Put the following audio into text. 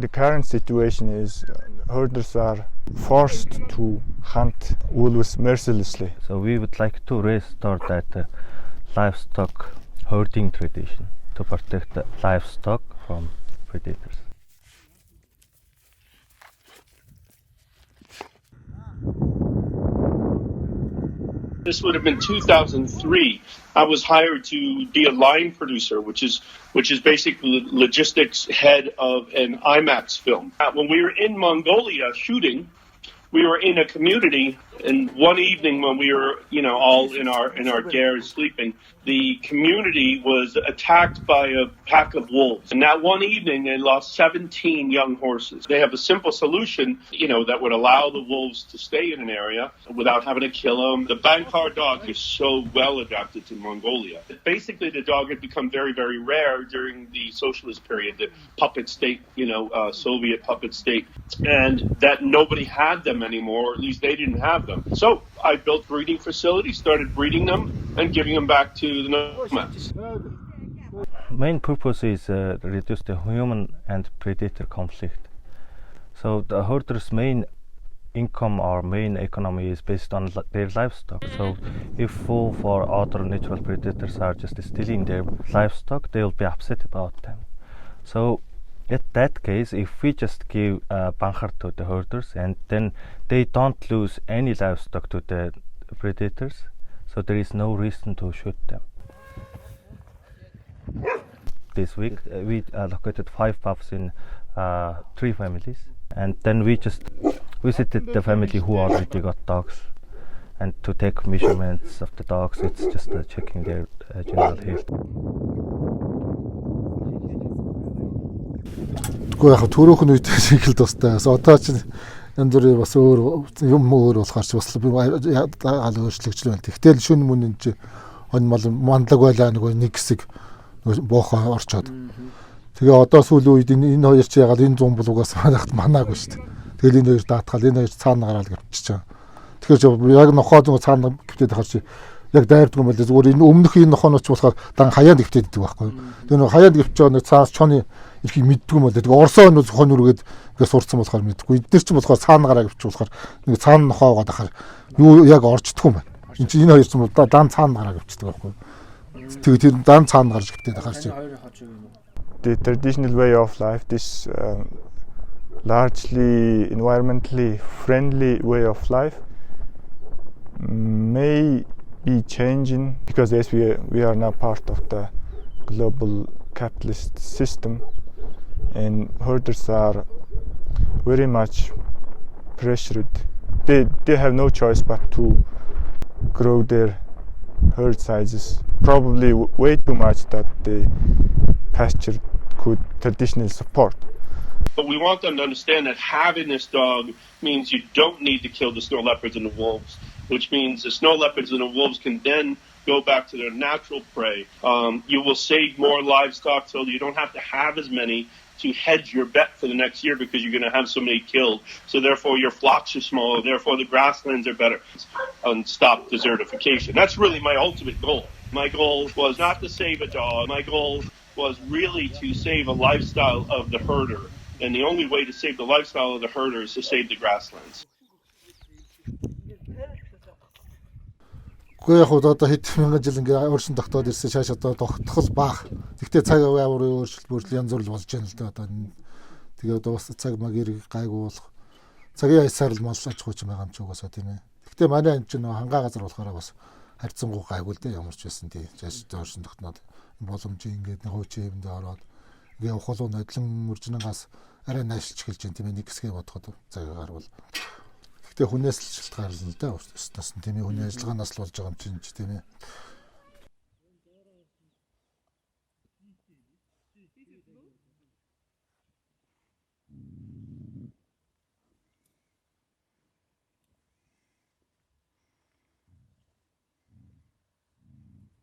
The current situation is herders are forced to hunt wolves mercilessly. So we would like to restore that livestock herding tradition to protect the livestock from predators. This would have been 2003. I was hired to be a line producer, which is basically logistics head of an IMAX film. When we were in Mongolia shooting, we were in a community, and one evening when we were, all in our gear sleeping, the community was attacked by a pack of wolves. And that one evening, they lost 17 young horses. They have a simple solution, that would allow the wolves to stay in an area without having to kill them. The Bankhar dog is so well adapted to Mongolia. Basically, the dog had become very, very rare during the socialist period, the puppet state, Soviet puppet state, and that nobody had them anymore, or at least they didn't have them. So I built breeding facilities, started breeding them, and giving them back to the nomades. Main purpose is reduce the human and predator conflict. So the herders' main income or main economy is based on their livestock. So if wolves or other natural predators are just stealing their livestock, they will be upset about them. So in that case, if we just give Bankhar to the herders and then they don't lose any livestock to the predators, so there is no reason to shoot them. This week we located 5 pups in 3 families, and then we just visited the family who already got dogs, and to take measurements of the dogs. It's just checking their general health. Гэхдээ яг түрүүхэн үед шиг л тустай. Одоо ч энэ дөр бас өөр юм өөр болохоор ч бас гал өөрчлөгч л байна. Тэгтэл шүн мөн энэ манлаг байлаа нэг хэсэг боохоо орчоод. Тэгээ одоо сүүлийн үед энэ хоёр ч ягаад энэ зам булуугаас манайхад манаагүй шүү дээ. Тэгэл энэ хоёр даатгал энэ хоёр цаана гараал гэвчиж байгаа. Тэгэхээр яг нохоо зүүн цаана гэвтээд харж яг дайрдаг юм бол зүгээр энэ өмнөх энэ нохоонооч болохоор дан хаяад гэвтээд байдаг байхгүй. Тэр нэг хаяад гэвч байгаа нэг цаас чоны ихийг мэддэг юм бол тэгээд орсоо өнөс хон үргээд ингээд сурцсан болохоор мэддэггүй. Эдгээр чинь болохоор цаана гараа гэвч болохоор нэг цаана нохоогоо дахаар юу яг орчдох юм байна. Энд чинь энэ хоёр ч юм уу дан цаана гараа гэвчдэг байхгүй. Тэгээд тэр дан цаана гарч гэвтээд дахаар чи. The traditional way of life, this largely environmentally friendly way of life may be changing because as we are now part of the global capitalist system, and herders are very much pressured. They have no choice but to grow their herd sizes, probably way too much that the pasture could traditionally support. But we want them to understand that having this dog means you don't need to kill the snow leopards and the wolves, which means the snow leopards and the wolves can then go back to their natural prey. You will save more livestock so you don't have to have as many to hedge your bet for the next year because you're going to have so many killed. So therefore your flocks are smaller, therefore the grasslands are better, and stop desertification. That's really my ultimate goal. My goal was not to save a dog. My goal was really to save a lifestyle of the herder. And the only way to save the lifestyle of the herder is to save the grasslands. Гэхдээ яг одоо хэд мянган жил ингээ өөрсөн тогтоод ирсэн шааш одоо тогтхол баах. Гэхдээ цаг аваар өөрчлөлт янз бүр болж байна л да одоо. Тэгээ одоо бас цаг магэр гайгүй болох. Цагийн аясаар л мал аж ахуй ч байгаа юм ч угаасаа тийм ээ. Гэхдээ манай энэ чинь хангаа газар болохоор бас харьцангуй гайгүй л дээ ямар ч байсан тий. Шааш өөрсөн тогтноод боломжийн ингээд нэг хуучин юмдээ ороод ингээ ухаалуу нодлон мөржнэгаас арай наашилж эхэлж байна тийм ээ. Нэг хэсгээ бодоход цагийг гарвал. Гэхдээ хүнээс л шалтгаална л да. Өстөс нь тийм ээ хүний ажиллагаанаас л болж байгаа юм чинь тийм ээ.